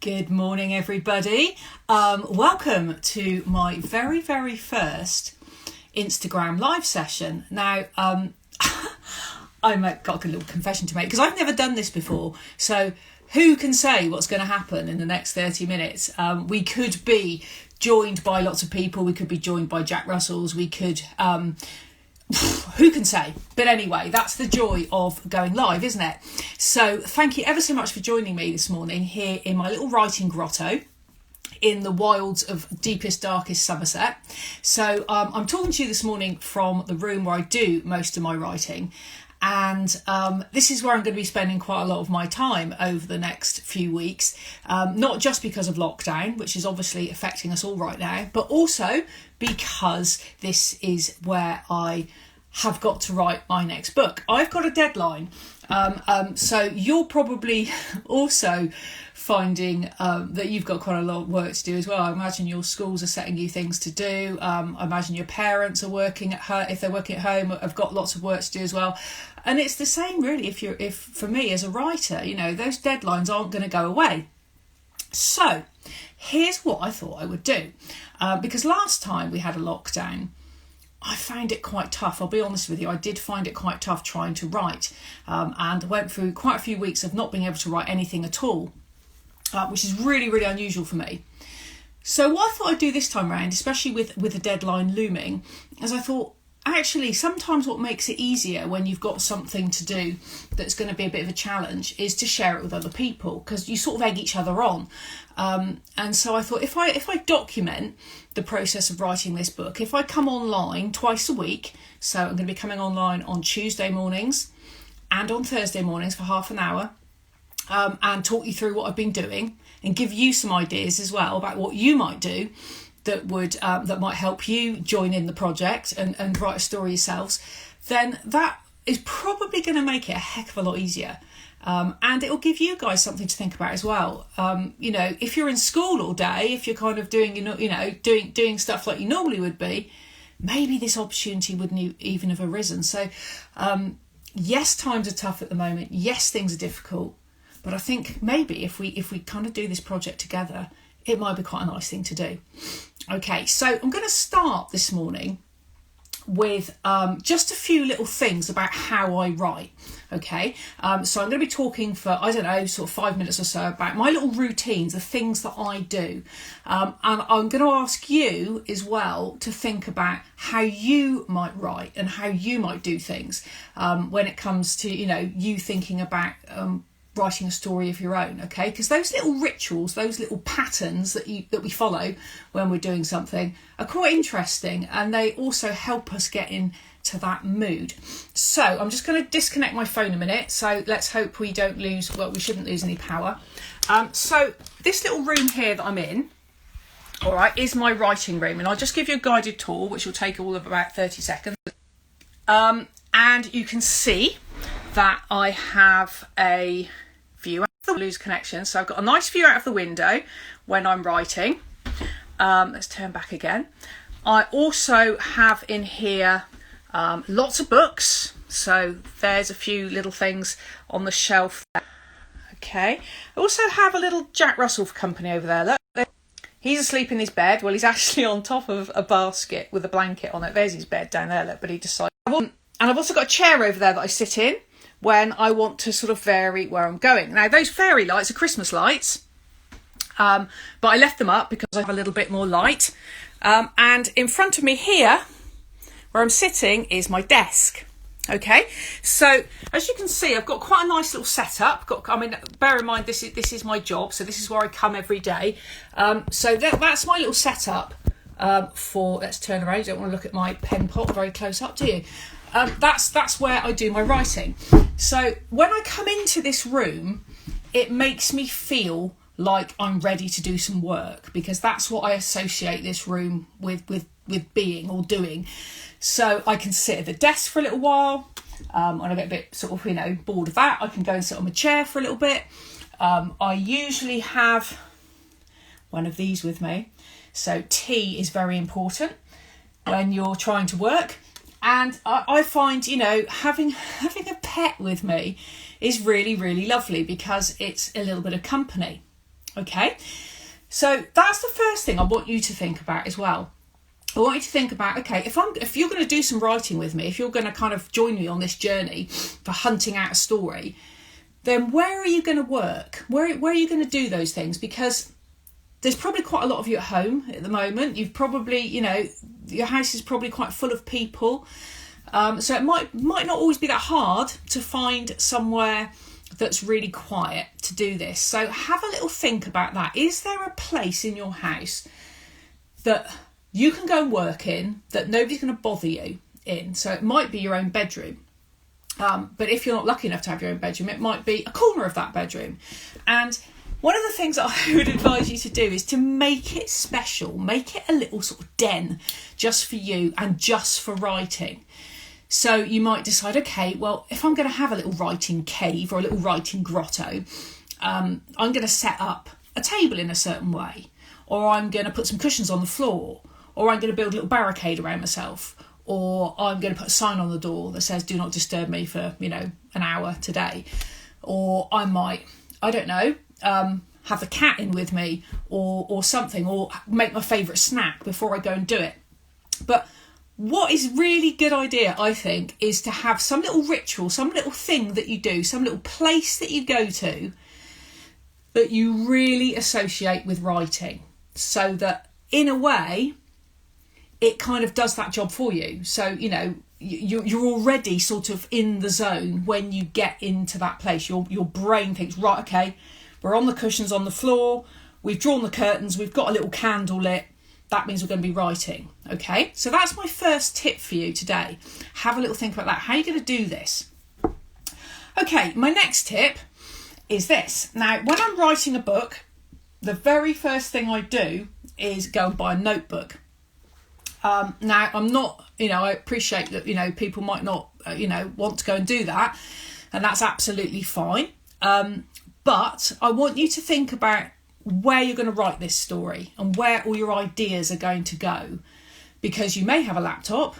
Good morning, everybody. Welcome to my very, very first Instagram live session. Now, I've got a little confession to make because I've never done this before. So who can say what's going to happen in the next 30 minutes? We could be joined by lots of people. We could be joined by Jack Russells. We could... who can say? But anyway, that's the joy of going live, isn't it? So thank you ever so much for joining me this morning here in my little writing grotto in the wilds of deepest, darkest Somerset. So I'm talking to you this morning from the room where I do most of my writing. And this is where I'm going to be spending quite a lot of my time over the next few weeks, not just because of lockdown, which is obviously affecting us all right now, but also because this is where I have got to write my next book. I've got a deadline. So you're probably also finding that you've got quite a lot of work to do as well. I imagine your schools are setting you things to do. I imagine your parents are working at home. If they're working at home, have got lots of work to do as well. And it's the same really if for me as a writer, you know, those deadlines aren't going to go away. So here's what I thought I would do. Because last time we had a lockdown, I found it quite tough. I'll be honest with you, I did find it quite tough trying to write and went through quite a few weeks of not being able to write anything at all, which is really, really unusual for me. So what I thought I'd do this time around, especially with the deadline looming, is I thought, actually, sometimes what makes it easier when you've got something to do that's going to be a bit of a challenge is to share it with other people, because you sort of egg each other on. And so I thought if I document the process of writing this book, if I come online twice a week, so I'm going to be coming online on Tuesday mornings and on Thursday mornings for half an hour, and talk you through what I've been doing and give you some ideas as well about what you might do that might help you join in the project and write a story yourselves, then that is probably going to make it a heck of a lot easier. And it'll give you guys something to think about as well. You know, if you're in school all day, if you're kind of doing, doing stuff like you normally would be, maybe this opportunity wouldn't even have arisen. So, yes, times are tough at the moment. Yes, things are difficult. But I think maybe if we kind of do this project together, it might be quite a nice thing to do. Okay, so I'm going to start this morning with just a few little things about how I write. Okay, so I'm going to be talking for, I don't know, sort of 5 minutes or so about my little routines, the things that I do. And I'm going to ask you as well to think about how you might write and how you might do things when it comes to, you thinking about writing a story of your own, okay? Because those little rituals, those little patterns that we follow when we're doing something are quite interesting, and they also help us get into that mood. So I'm just going to disconnect my phone a minute. So let's hope we don't lose, well, we shouldn't lose any power. So this little room here that I'm in, all right, is my writing room, and I'll just give you a guided tour, which will take all of about 30 seconds. And you can see that I have a view out of the lose connection, so I've got a nice view out of the window when I'm writing. Let's turn back again. I also have in here lots of books, so there's a few little things on the shelf there. Okay, I also have a little Jack Russell company over there. Look, he's asleep in his bed. Well, he's actually on top of a basket with a blanket on it. There's his bed down there, look, but he decided. And I've also got a chair over there that I sit in when I want to sort of vary where I'm going. Now, those fairy lights are Christmas lights, but I left them up because I have a little bit more light. And in front of me here, where I'm sitting, is my desk. Okay, so as you can see, I've got quite a nice little setup. Bear in mind, this is my job, so this is where I come every day. So that's my little setup for. Let's turn around. You don't want to look at my pen pot very close up, do you? That's where I do my writing. So when I come into this room, it makes me feel like I'm ready to do some work, because that's what I associate this room with being or doing. So I can sit at the desk for a little while. When I get a bit sort of, bored of that, I can go and sit on my chair for a little bit. I usually have one of these with me. So tea is very important when you're trying to work. And I find, having a pet with me is really, really lovely, because it's a little bit of company. Okay, so that's the first thing I want you to think about as well. I want you to think about, okay, if you're going to do some writing with me, if you're going to kind of join me on this journey for hunting out a story, then where are you going to work? Where are you going to do those things? Because there's probably quite a lot of you at home at the moment. You've probably, your house is probably quite full of people. So it might not always be that hard to find somewhere that's really quiet to do this. So have a little think about that. Is there a place in your house that you can go and work in that nobody's going to bother you in? So it might be your own bedroom. But if you're not lucky enough to have your own bedroom, it might be a corner of that bedroom. And one of the things that I would advise you to do is to make it special, make it a little sort of den just for you and just for writing. So you might decide, okay, well, if I'm going to have a little writing cave or a little writing grotto, I'm going to set up a table in a certain way, or I'm going to put some cushions on the floor, or I'm going to build a little barricade around myself, or I'm going to put a sign on the door that says, do not disturb me for, an hour today. Or I might, I don't know, have a cat in with me or something, or make my favourite snack before I go and do it. But what is really good idea, I think, is to have some little ritual, some little thing that you do, some little place that you go to that you really associate with writing, so that in a way it kind of does that job for you. So, you're already sort of in the zone when you get into that place. Your brain thinks, right, okay, we're on the cushions on the floor, we've drawn the curtains, we've got a little candle lit. That means we're going to be writing. Okay, so that's my first tip for you today. Have a little think about that. How are you going to do this? Okay, my next tip is this. Now, when I'm writing a book, the very first thing I do is go and buy a notebook. Now, I'm not, I appreciate that, people might not, want to go and do that, and that's absolutely fine. But I want you to think about where you're going to write this story and where all your ideas are going to go, because you may have a laptop,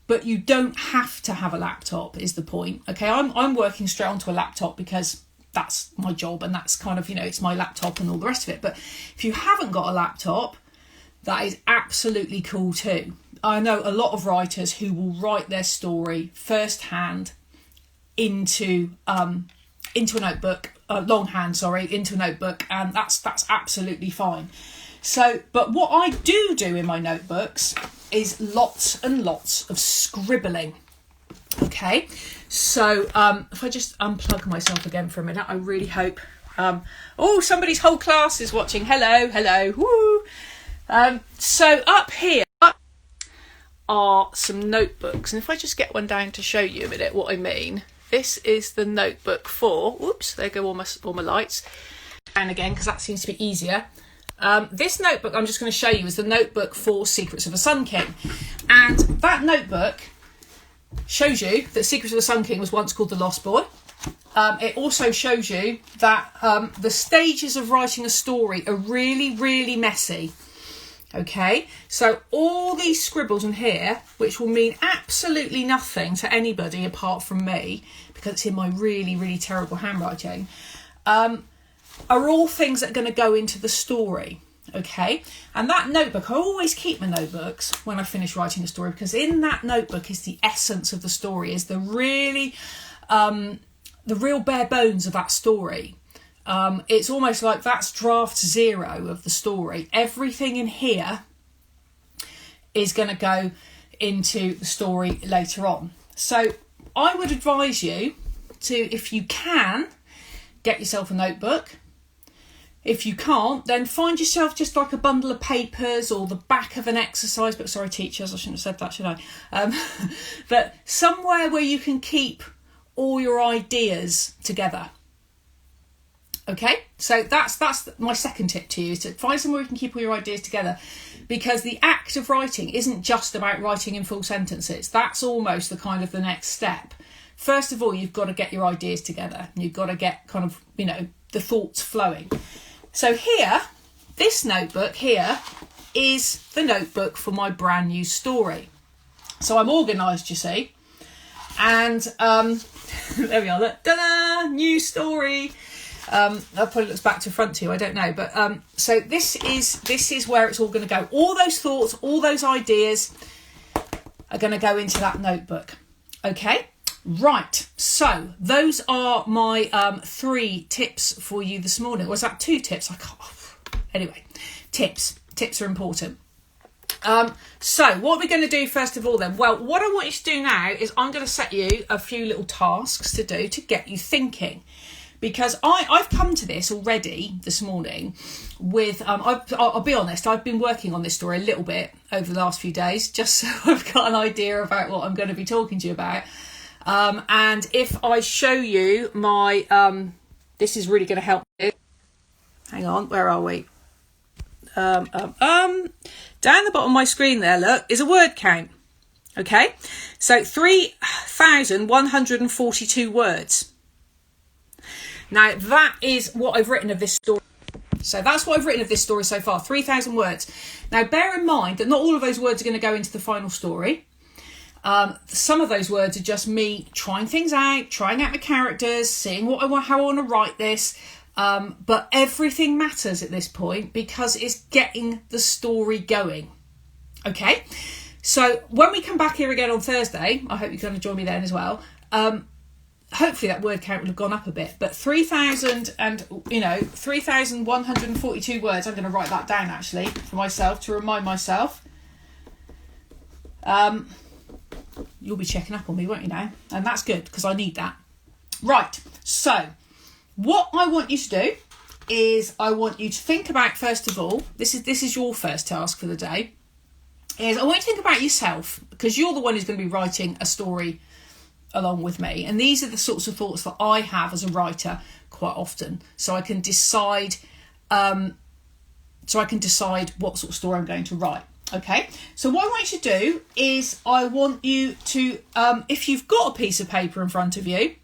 but you don't have to have a laptop is the point. Okay, I'm working straight onto a laptop because that's my job and that's kind of, it's my laptop and all the rest of it. But if you haven't got a laptop, that is absolutely cool too. I know a lot of writers who will write their story firsthand into a notebook, into a notebook, and that's absolutely fine. So, but what I do in my notebooks is lots and lots of scribbling. Okay, so if I just unplug myself again for a minute, I really hope. Somebody's whole class is watching. Hello, woo. So up here are some notebooks, and if I just get one down to show you a minute what I mean. This is the notebook for, there go all my lights, and again, because that seems to be easier. This notebook I'm just going to show you is the notebook for Secrets of a Sun King. And that notebook shows you that Secrets of a Sun King was once called The Lost Boy. It also shows you that the stages of writing a story are really, really messy. Okay, so all these scribbles in here, which will mean absolutely nothing to anybody apart from me, because it's in my really, really terrible handwriting, are all things that are going to go into the story. Okay, and that notebook, I always keep my notebooks when I finish writing a story, because in that notebook is the essence of the story, is the real bare bones of that story. It's almost like that's draft zero of the story. Everything in here is going to go into the story later on. So I would advise you to, if you can, get yourself a notebook. If you can't, then find yourself just like a bundle of papers or the back of an exercise book. Sorry, teachers, I shouldn't have said that, should I? But somewhere where you can keep all your ideas together. Okay, so that's my second tip to you, is to find somewhere you can keep all your ideas together, because the act of writing isn't just about writing in full sentences. That's almost the next step. First of all, you've got to get your ideas together. You've got to get the thoughts flowing. So here, this notebook here is the notebook for my brand new story. So I'm organised, you see, and there we are. Look, ta-da, new story. That probably looks back to front to you, I don't know. But so this is where it's all going to go. All those thoughts, all those ideas are going to go into that notebook. Okay, right. So those are my 3 tips for you this morning. Or was that 2 tips? I can't. Anyway, tips. Tips are important. So what are we going to do first of all then? Well, what I want you to do now is I'm going to set you a few little tasks to do to get you thinking. Because I've come to this already this morning with, I'll be honest, I've been working on this story a little bit over the last few days, just so I've got an idea about what I'm going to be talking to you about. And if I show you my, this is really going to help you. Hang on, where are we? Down the bottom of my screen there, look, is a word count. Okay, so 3,142 words. Now, that is what I've written of this story. So that's what I've written of this story so far, 3,000 words. Now, bear in mind that not all of those words are going to go into the final story. Some of those words are just me trying things out, trying out my characters, seeing how I want to write this. But everything matters at this point because it's getting the story going. Okay? So when we come back here again on Thursday, I hope you're going to join me then as well. Hopefully that word count will have gone up a bit, but 3,142 words. I'm going to write that down actually for myself to remind myself. You'll be checking up on me, won't you now? And that's good because I need that. Right. So what I want you to do is I want you to think about, first of all, this is your first task for the day, is I want you to think about yourself because you're the one who's going to be writing a story along with me, and these are the sorts of thoughts that I have as a writer quite often, so I can decide what sort of story I'm going to write. Okay, so what I want you to do is I want you to if you've got a piece of paper in front of you,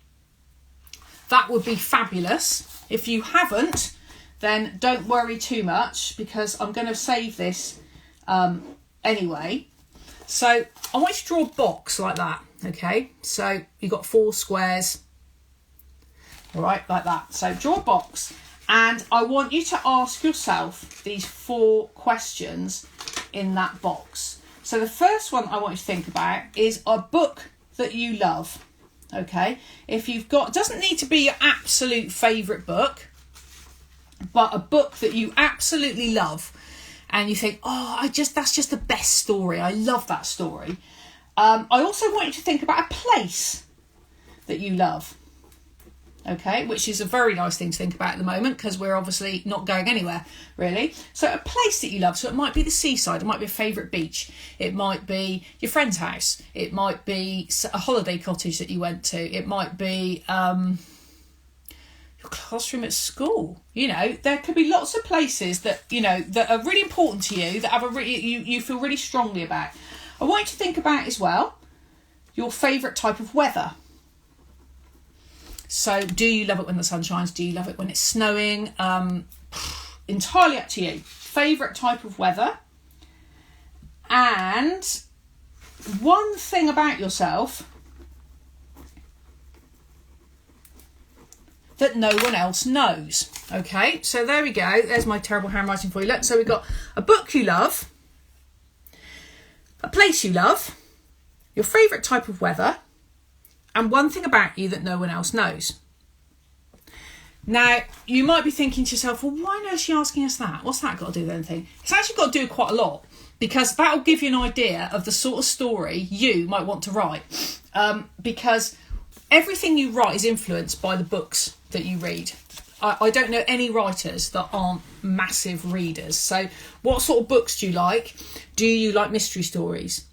that would be fabulous. If you haven't, then don't worry too much because I'm going to save this anyway. So I want you to draw a box like that. Okay, so you've got 4 squares, all right, like that. So draw a box, and I want you to ask yourself these 4 questions in that box. So the first one I want you to think about is a book that you love. Okay, if you've got, doesn't need to be your absolute favourite book, but a book that you absolutely love, and you think, oh, that's just the best story. I love that story. I also want you to think about a place that you love, okay, which is a very nice thing to think about at the moment because we're obviously not going anywhere, really. So a place that you love, so it might be the seaside, it might be a favourite beach, it might be your friend's house, it might be a holiday cottage that you went to, it might be your classroom at school. You know, there could be lots of places that, you know, that are really important to you, that have you feel really strongly about. I want you to think about as well your favourite type of weather. So do you love it when the sun shines? Do you love it when it's snowing? Entirely up to you. Favourite type of weather. And one thing about yourself that no one else knows. Okay, so there we go. There's my terrible handwriting for you. Look, so we've got a book you love, a place you love, your favourite type of weather, and one thing about you that no one else knows. Now, you might be thinking to yourself, well, why is she asking us that? What's that got to do with anything? It's actually got to do quite a lot, because that will give you an idea of the sort of story you might want to write. Because everything you write is influenced by the books that you read. I don't know any writers that aren't massive readers. So what sort of books do you like? Do you like mystery stories?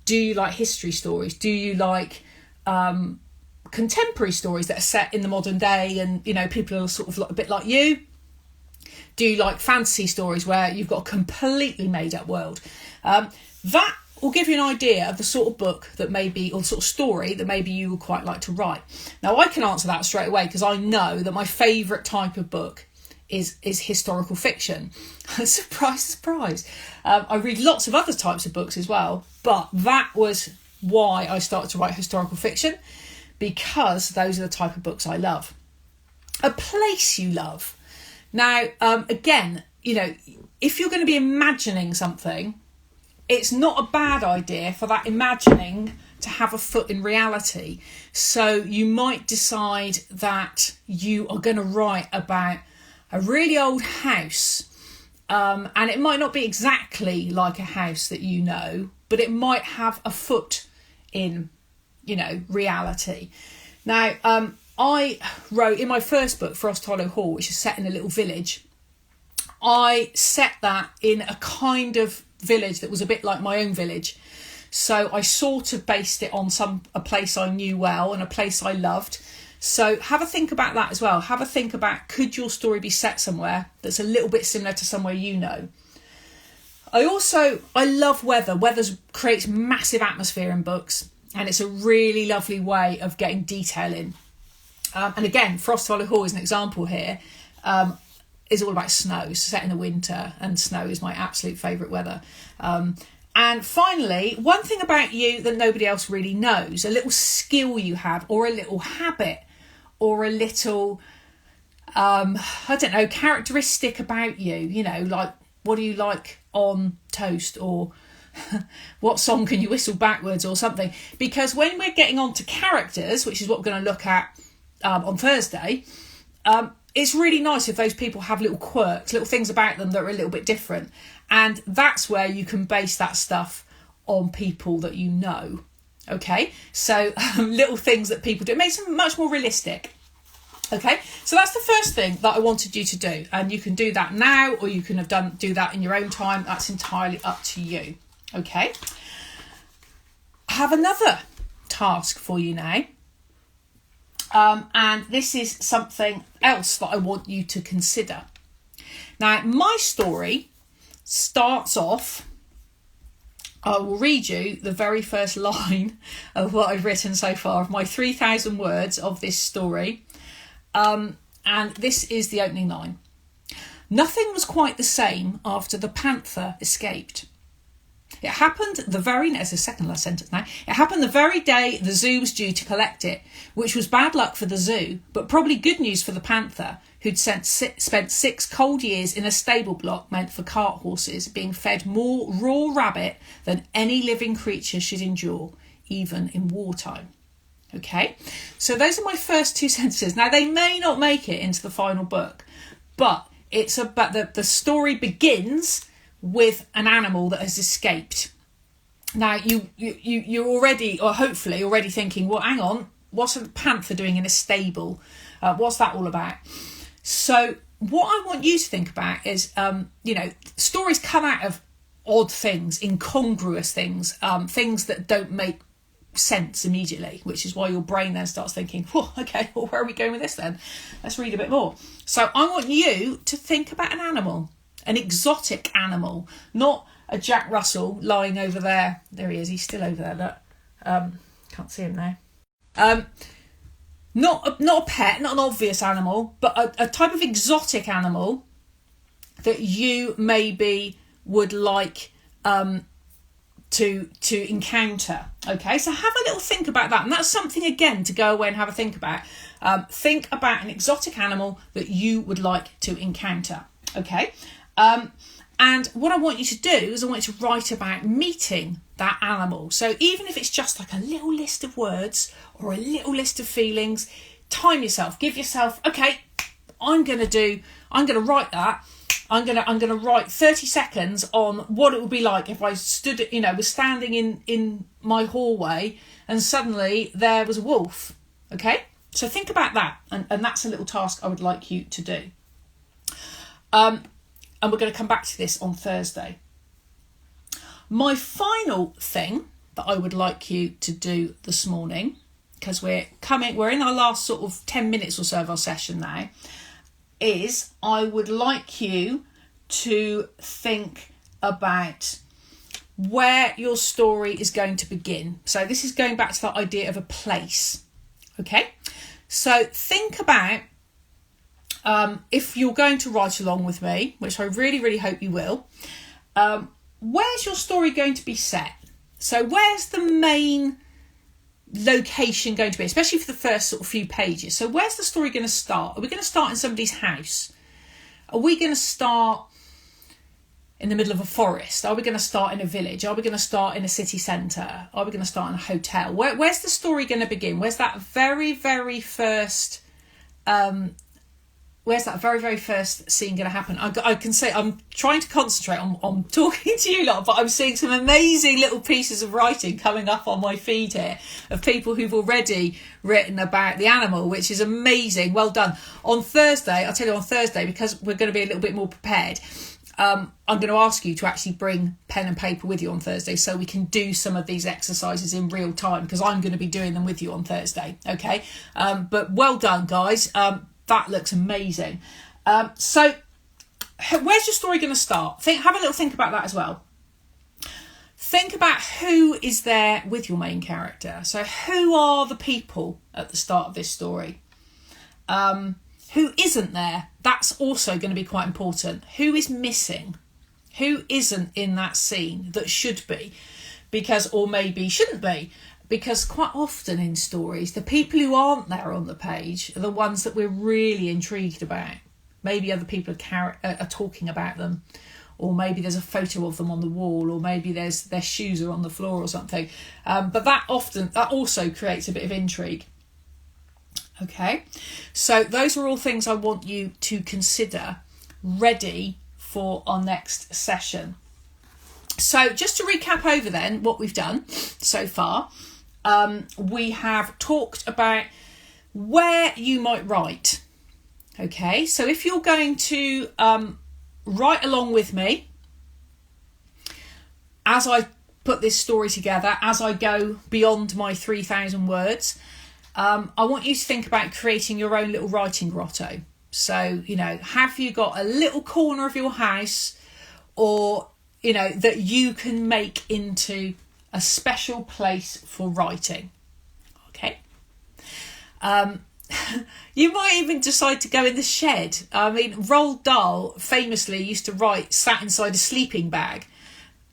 Do you like history stories? Do you like contemporary stories that are set in the modern day and, you know, people are sort of a bit like you? Do you like fantasy stories where you've got a completely made up world? That will give you an idea of the sort of book that maybe, or sort of story that maybe you would quite like to write. Now, I can answer that straight away because I know that my favourite type of book is historical fiction. Surprise, surprise. I read lots of other types of books as well, but that was why I started to write historical fiction, because those are the type of books I love. A place you love. Now, again, if you're going to be imagining something, it's not a bad idea for that imagining to have a foot in reality. So you might decide that you are going to write about a really old house, and it might not be exactly like a house that you know, but it might have a foot in, reality. Now, I wrote in my first book, Frost Hollow Hall, which is set in a little village, I set that in a kind of village that was a bit like my own village. So I sort of based it on a place I knew well and a place I loved. So have a think about that as well. Have a think about, could your story be set somewhere that's a little bit similar to somewhere you know? I love weather. Weather creates massive atmosphere in books, and it's a really lovely way of getting detail in. And again, Frost Hollow Hall is an example here. Is all about snow, set in the winter, and snow is my absolute favourite weather. And finally, one thing about you that nobody else really knows, a little skill you have, or a little habit, or a little, characteristic about you, like what do you like on toast, or what song can you whistle backwards or something. Because when we're getting on to characters, which is what we're going to look at on Thursday, it's really nice if those people have little quirks, little things about them that are a little bit different. And that's where you can base that stuff on people that you know. Okay, so little things that people do. It makes them much more realistic. Okay, so that's the first thing that I wanted you to do. And you can do that now, or you can do that in your own time. That's entirely up to you. Okay, I have another task for you now. And this is something else that I want you to consider. Now, my story starts off, I will read you the very first line of what I've written so far, of my 3,000 words of this story. And this is the opening line. Nothing was quite the same after the panther escaped. It happened there's a second last sentence now. It happened the very day the zoo was due to collect it, which was bad luck for the zoo, but probably good news for the panther, who'd spent 6 cold years in a stable block meant for cart horses, being fed more raw rabbit than any living creature should endure, even in wartime. Okay, so those are my first 2 sentences. Now, they may not make it into the final book, but it's about the story begins with an animal that has escaped. Now, you're already, or hopefully already thinking, well, hang on, what's a panther doing in a stable? What's that all about? So what I want you to think about is, stories come out of odd things, incongruous things, things that don't make sense immediately, which is why your brain then starts thinking, okay, well, where are we going with this then? Let's read a bit more. So I want you to think about an animal. An exotic animal, not a Jack Russell lying over there. There he is. He's still over there. Look, can't see him now. Not a pet, not an obvious animal, but a type of exotic animal that you maybe would like to encounter. Okay, so have a little think about that, and that's something again to go away and have a think about. Think about an exotic animal that you would like to encounter. Okay. And what I want you to do is I want you to write about meeting that animal. So even if it's just like a little list of words or a little list of feelings, time yourself, give yourself, okay, I'm going to write that. I'm going to write 30 seconds on what it would be like if I stood, was standing in my hallway and suddenly there was a wolf. Okay. So think about that. And that's a little task I would like you to do. And we're going to come back to this on Thursday. My final thing that I would like you to do this morning, because we're in our last sort of 10 minutes or so of our session now, is I would like you to think about where your story is going to begin. So this is going back to that idea of a place. Okay? So think about, if you're going to write along with me, which I really, really hope you will, where's your story going to be set? So where's the main location going to be, especially for the first sort of few pages? So where's the story going to start? Are we going to start in somebody's house? Are we going to start in the middle of a forest? Are we going to start in a village? Are we going to start in a city centre? Are we going to start in a hotel? Where's the story going to begin? Where's that very, very first scene going to happen? I can say I'm trying to concentrate on talking to you lot, but I'm seeing some amazing little pieces of writing coming up on my feed here of people who've already written about the animal, which is amazing. Well done. On Thursday, I'll tell you on Thursday, because we're going to be a little bit more prepared, I'm going to ask you to actually bring pen and paper with you on Thursday so we can do some of these exercises in real time, because I'm going to be doing them with you on Thursday. Okay. But well done, guys. That looks amazing. So where's your story going to start? Have a little think about that as well. Think about who is there with your main character. So who are the people at the start of this story? Who isn't there? That's also going to be quite important. Who is missing? Who isn't in that scene that should be? Or maybe shouldn't be. Because quite often in stories, the people who aren't there on the page are the ones that we're really intrigued about. Maybe other people are talking about them, or maybe there's a photo of them on the wall, or maybe their shoes are on the floor or something. But that also creates a bit of intrigue. Okay, so those are all things I want you to consider ready for our next session. So just to recap over then what we've done so far, we have talked about where you might write. Okay, so if you're going to write along with me as I put this story together, as I go beyond my 3,000 words, I want you to think about creating your own little writing grotto. So, have you got a little corner of your house, or, that you can make into a special place for writing? Okay. You might even decide to go in the shed. I mean, Roald Dahl famously used to write sat inside a sleeping bag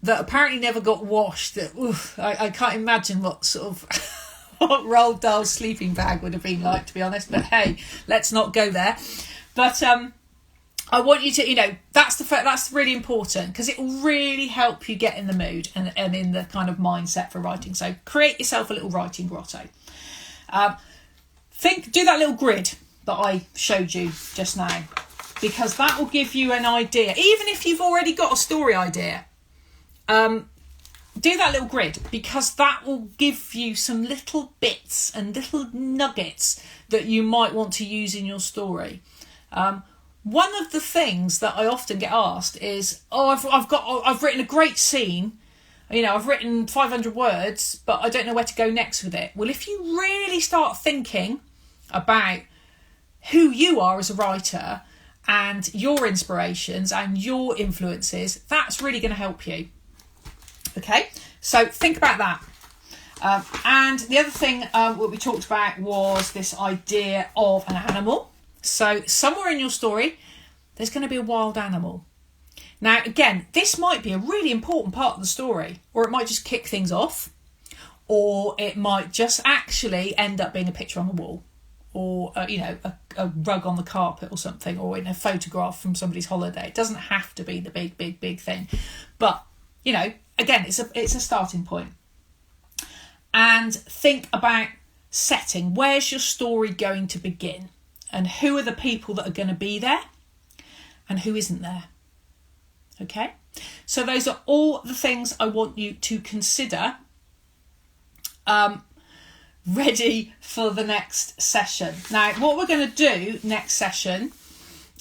that apparently never got washed. I can't imagine what sort of what Roald Dahl's sleeping bag would have been like, to be honest. But hey, let's not go there. But I want you to, that's really important, because it will really help you get in the mood and in the kind of mindset for writing. So create yourself a little writing grotto. Do that little grid that I showed you just now, because that will give you an idea. Even if you've already got a story idea, do that little grid, because that will give you some little bits and little nuggets that you might want to use in your story. One of the things that I often get asked is, I've written a great scene, I've written 500 words, but I don't know where to go next with it. Well, if you really start thinking about who you are as a writer and your inspirations and your influences, that's really going to help you. Okay, so think about that. And the other thing what we talked about was this idea of an animal. So somewhere in your story, there's going to be a wild animal. Now, again, this might be a really important part of the story, or it might just kick things off, or it might just actually end up being a picture on the wall, or, a rug on the carpet or something, or in a photograph from somebody's holiday. It doesn't have to be the big, big, big thing. But, again, it's a starting point. And think about setting. Where's your story going to begin? And who are the people that are going to be there? And who isn't there? Okay? So those are all the things I want you to consider ready for the next session. Now, what we're going to do next session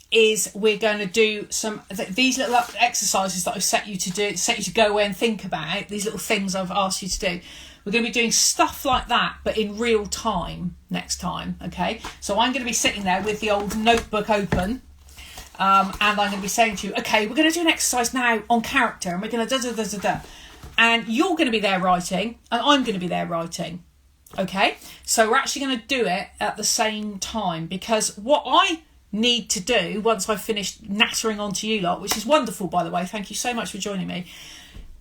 is we're going to do these little exercises that I've set you to go away and think about, these little things I've asked you to do. We're going to be doing stuff like that, but in real time next time, okay? So I'm going to be sitting there with the old notebook open, and I'm going to be saying to you, okay, we're going to do an exercise now on character, and we're going to da-da-da-da-da. And you're going to be there writing, and I'm going to be there writing, okay? So we're actually going to do it at the same time, because what I need to do once I've finished nattering onto you lot, which is wonderful, by the way, thank you so much for joining me,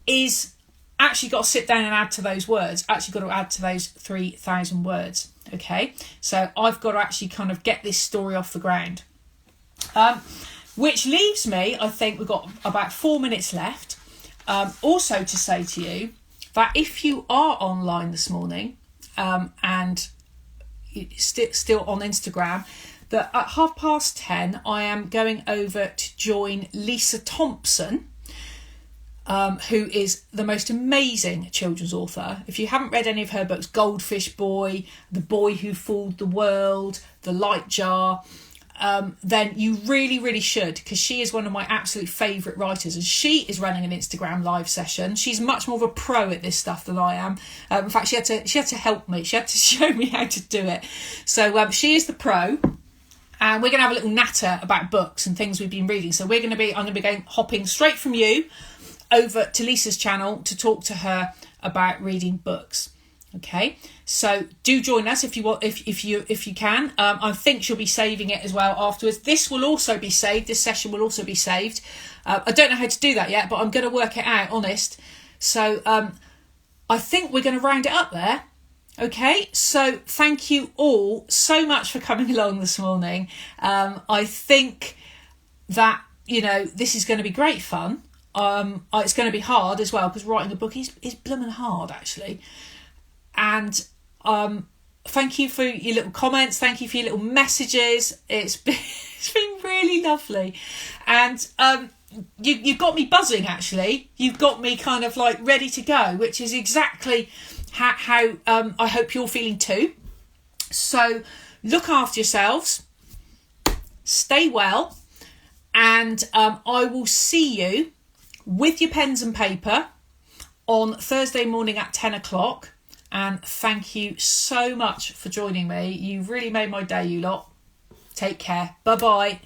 is actually got to sit down and add to those words, actually got to add to those 3,000 words. Okay, so I've got to actually kind of get this story off the ground. Which leaves me, I think we've got about 4 minutes left. Also to say to you that if you are online this morning and still on Instagram, that at 10:30 I am going over to join Lisa Thompson, who is the most amazing children's author. If you haven't read any of her books, Goldfish Boy, The Boy Who Fooled the World, The Light Jar, then you really, really should, because she is one of my absolute favourite writers, and she is running an Instagram live session. She's much more of a pro at this stuff than I am. In fact, she had to help me. She had to show me how to do it. So she is the pro. And we're going to have a little natter about books and things we've been reading. So I'm going to be hopping straight from you over to Lisa's channel to talk to her about reading books. Okay, so do join us if you want, if you can. I think she'll be saving it as well afterwards. This will also be saved. This session will also be saved. I don't know how to do that yet, but I'm going to work it out, honest. So I think we're going to round it up there. Okay, so thank you all so much for coming along this morning. I think that, this is going to be great fun. It's going to be hard as well, because writing a book is blooming hard, actually. And thank you for your little comments. Thank you for your little messages. It's been really lovely. And you've got me buzzing, actually. You've got me kind of like ready to go, which is exactly how I hope you're feeling too. So look after yourselves, stay well, and I will see you with your pens and paper on Thursday morning at 10 o'clock. And thank you so much for joining me. You've really made my day, you lot. Take care. Bye-bye.